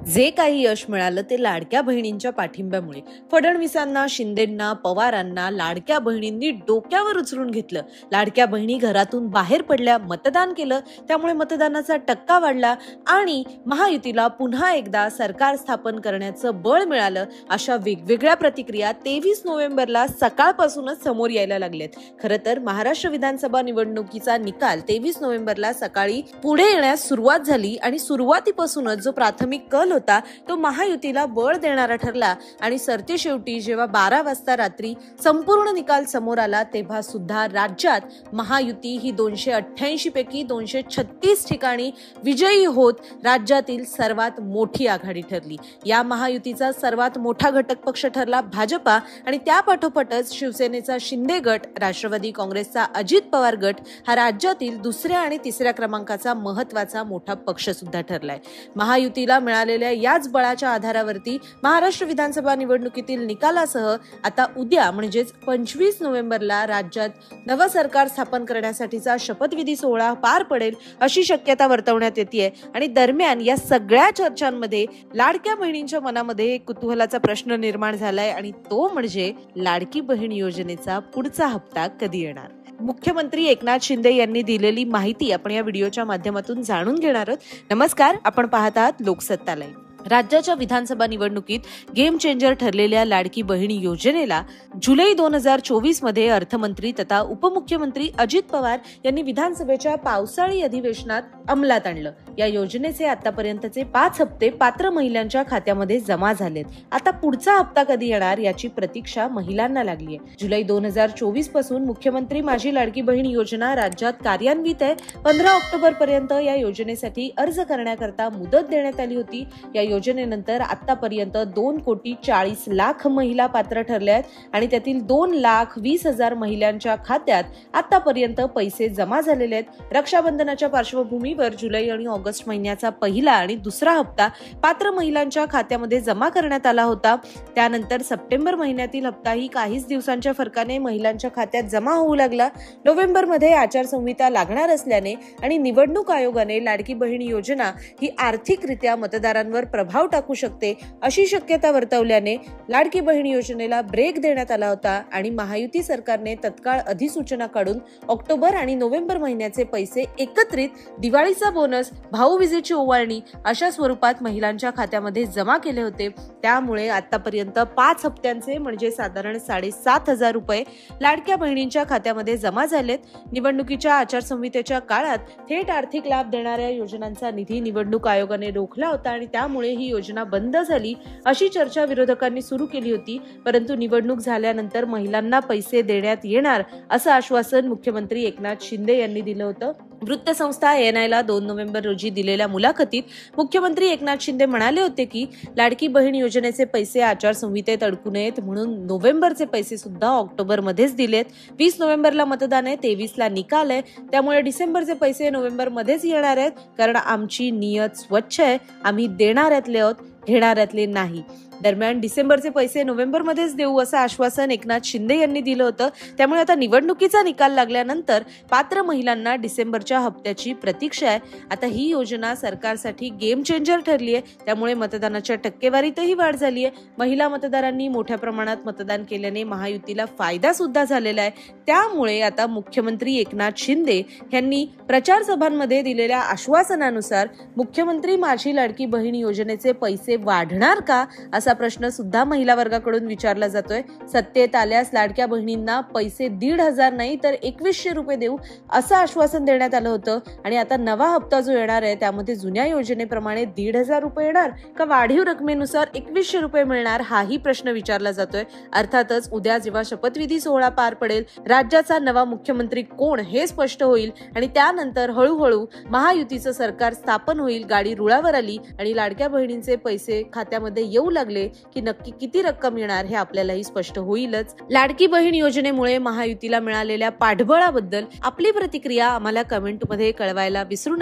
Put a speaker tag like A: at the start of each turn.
A: जे काही यश मिळालं ते लाडक्या बहिणींच्या पाठिंब्यामुळे। फडणवीसांना, शिंदेंना, पवारांना लाडक्या बहिणींनी डोक्यावर उचलून घेतलं। लाडक्या बहिणी घरातून बाहेर पडल्या, मतदान केलं, त्यामुळे मतदानाचा टक्का वाढला आणि महायुतीला पुन्हा एकदा सरकार स्थापन करण्याचं बळ मिळालं। अशा वेगवेगळ्या प्रतिक्रिया 23 नोव्हेंबरला सकाळपासूनच समोर यायला लागल्यात। खरं तर महाराष्ट्र विधानसभा निवडणुकीचा निकाल 23 नोव्हेंबरला सकाळी पुढे येण्यास सुरुवात झाली आणि सुरुवातीपासूनच जो प्राथमिक कल होता तो महायुतीला बळ देणारा ठरला आणि सरतेशेवटी जेव्हा 12 वाजता रात्री संपूर्ण निकाल समोर आला तेव्हा सुद्धा राज्यात महायुती ही 288 पैकी 236 ठिकाणी विजयी होत राज्यातील सर्वात मोठी आघाडी ठरली। या महायुतीचा सर्वात मोठा घटक पक्ष ठरला भाजपा आणि त्यापाठोपाठच शिवसेनेचा शिंदे गट, राष्ट्रवादी काँग्रेसचा अजित पवार गट हा राज्यातील दुसऱ्या आणि तिसऱ्या क्रमांकाचा महत्वाचा मोठा पक्ष सुद्धा ठरलाय। महायुतीला मिळालेल्या याच बळाच्या आधारावरती महाराष्ट्र विधानसभा निवडणुकीतील निकालासह आता उद्या म्हणजेच 25 नोव्हेंबरला राज्यात नवं सरकार स्थापन करण्यासाठीचा शपथविधी सोहळा पार पडेल अशी शक्यता वर्तवण्यात येते। आणि दरम्यान या सगळ्या चर्चांमध्ये लाडक्या बहिणींच्या मनामध्ये एक कुतूहलाचा प्रश्न निर्माण झालाय आणि तो म्हणजे लाडकी बहीण योजनेचा पुढचा हप्ता कधी येणार। मुख्यमंत्री एकनाथ शिंदे यांनी दिलेली माहिती आपण या व्हिडिओच्या माध्यमातून जाणून घेणार आहोत। नमस्कार, आपण पाहत आहात लोकसत्ता लाईव्ह। राज्याच्या विधानसभा निवडणुकीत गेम चेंजर ठरलेल्या लाडकी बहीण योजनेला जुलै 2024 मध्ये अर्थमंत्री तथा उपमुख्यमंत्री अजित पवार यांनी विधानसभेच्या पावसाळी अधिवेशनात अंमलात आणलं। या योजनेचे आतापर्यंतचे 5 हप्ते पात्र महिलांच्या खात्यामध्ये जमा झालेत। आता पुढचा हप्ता कधी येणार याची प्रतीक्षा महिलांना लागली आहे। जुलै 2024 पासून मुख्यमंत्री माझी लाडकी बहीण योजना राज्यात कार्यान्वित आहे। 15 ऑक्टोबर पर्यंत या योजनेसाठी अर्ज करण्याकरता मुदत देण्यात आली होती। या योजनेनंतर आतापर्यंत 2,40,00,000 महिला पात्र ठरल्या आहेत आणि त्यातील 2,20,000 महिलांच्या खात्यात आतापर्यंत पैसे जमा झालेले आहेत। रक्षाबंधनाच्या पार्श्वभूमीवर जुलै आणि ऑगस्ट महिन्याचा पहिला आणि दुसरा हप्ता पात्र महिलांच्या खात्यामध्ये जमा करण्यात आला होता। त्यानंतर सप्टेंबर महिन्यातील हप्ताही काहीच दिवसांच्या फरकाने महिलांच्या खात्यात जमा होऊ लागला। नोव्हेंबरमध्ये आचारसंहिता लागणार असल्याने आणि निवडणूक आयोगाने लाडकी बहीण योजना ही आर्थिकरित्या मतदारांवर प्रभाव टाकू शकते अशी शक्यता वर्तवल्याने लाडकी बहीण योजनेला ब्रेक देण्यात आला होता आणि महायुती सरकारने तत्काळ अधिसूचना काढून ऑक्टोबर आणि नोव्हेंबर महिन्याचे पैसे एकत्रित दिवाळीचा बोनस, भाऊबीजेची ओवाळणी अशा स्वरूपात महिलांच्या खात्यामध्ये जमा केले होते। त्यामुळे आतापर्यंत 5 हप्त्यांचे म्हणजे साधारण 7,500 रुपये लाडक्या बहिणींच्या खात्यामध्ये जमा झालेत। निवडणुकीच्या आचारसंहितेच्या काळात थेट आर्थिक लाभ देणाऱ्या योजनांचा निधी निवडणूक आयोगाने रोखला होता आणि त्यामुळे ही योजना बंद झाली अशी चर्चा विरोधकांनी सुरू केली होती। परंतु निवडणूक झाल्यानंतर महिलांना पैसे देण्यात येणार असं आश्वासन मुख्यमंत्री एकनाथ शिंदे यांनी दिलं होतं। वृत्तसंस्था ANI ला 2 नोव्हेंबर रोजी दिलेल्या मुलाखतीत मुख्यमंत्री एकनाथ शिंदे म्हणाले होते की लाडकी बहीण योजनेचे पैसे आचारसंहितेत अडकू नयेत म्हणून नोव्हेंबरचे पैसे सुद्धा ऑक्टोबर मध्येच दिलेत। 20 नोव्हेंबरला मतदान आहे, 23 ला निकाल आहे, त्यामुळे डिसेंबरचे पैसे नोव्हेंबर मध्येच येणार आहेत, कारण आमची नियत स्वच्छ आहे, आम्ही देणाऱ्यातले आहोत, घेणाऱ्यातले नाही। दरम्यान डिसेंबरचे पैसे नोव्हेंबर मध्येच देऊ असं आश्वासन एकनाथ शिंदे यांनी दिलं होतं। त्यामुळे आता निवडणुकीचा निकाल लागल्यानंतर पात्र महिलांना डिसेंबरच्या हप्त्याची प्रतीक्षा आहे। आता ही योजना सरकारसाठी गेम चेंजर ठरली आहे, त्यामुळे मतदानाच्या टक्केवारीतही वाढ झाली आहे। महिला मतदारांनी मोठ्या प्रमाणात मतदान केल्याने महायुतीला फायदा सुद्धा झालेला आहे। त्यामुळे आता मुख्यमंत्री एकनाथ शिंदे यांनी प्रचार सभांमध्ये दिलेल्या आश्वासनानुसार मुख्यमंत्री माझी लाडकी बहीण योजनेचे पैसे वाढणार का असा प्रश्न सुद्धा महिला वर्गाकडून विचारला जातोय। सत्तेत आल्यास लाडक्या बहिणींना पैसे 1,500 नाही तर 2,100 रुपये देऊ असं आश्वासन देण्यात आलं होतं आणि आता नवा हप्ता जो येणार आहे त्यामध्ये जुन्या योजनेप्रमाणे 1,500 रुपये येणार का वाढीव रकमेनुसार 2,100 रुपये मिळणार हाही प्रश्न विचारला जातोय। अर्थातच उद्या जेव्हा शपथविधी सोहळा पार पडेल, राज्याचा नवा मुख्यमंत्री कोण हे स्पष्ट होईल आणि त्यानंतर हळूहळू महायुतीचं सरकार स्थापन होईल, गाडी रुळावर आली आणि लाडक्या बहिणींचे पैसे खात्यामध्ये येऊ लागले की नक्की किती रक्कम येणार हे आपल्यालाही स्पष्ट होईलच। लाडकी बहीण योजनेमुळे महायुतीला मिळालेल्या पाठबळाबद्दल आपली प्रतिक्रिया आम्हाला कमेंटमध्ये कळवायला विसरू नका।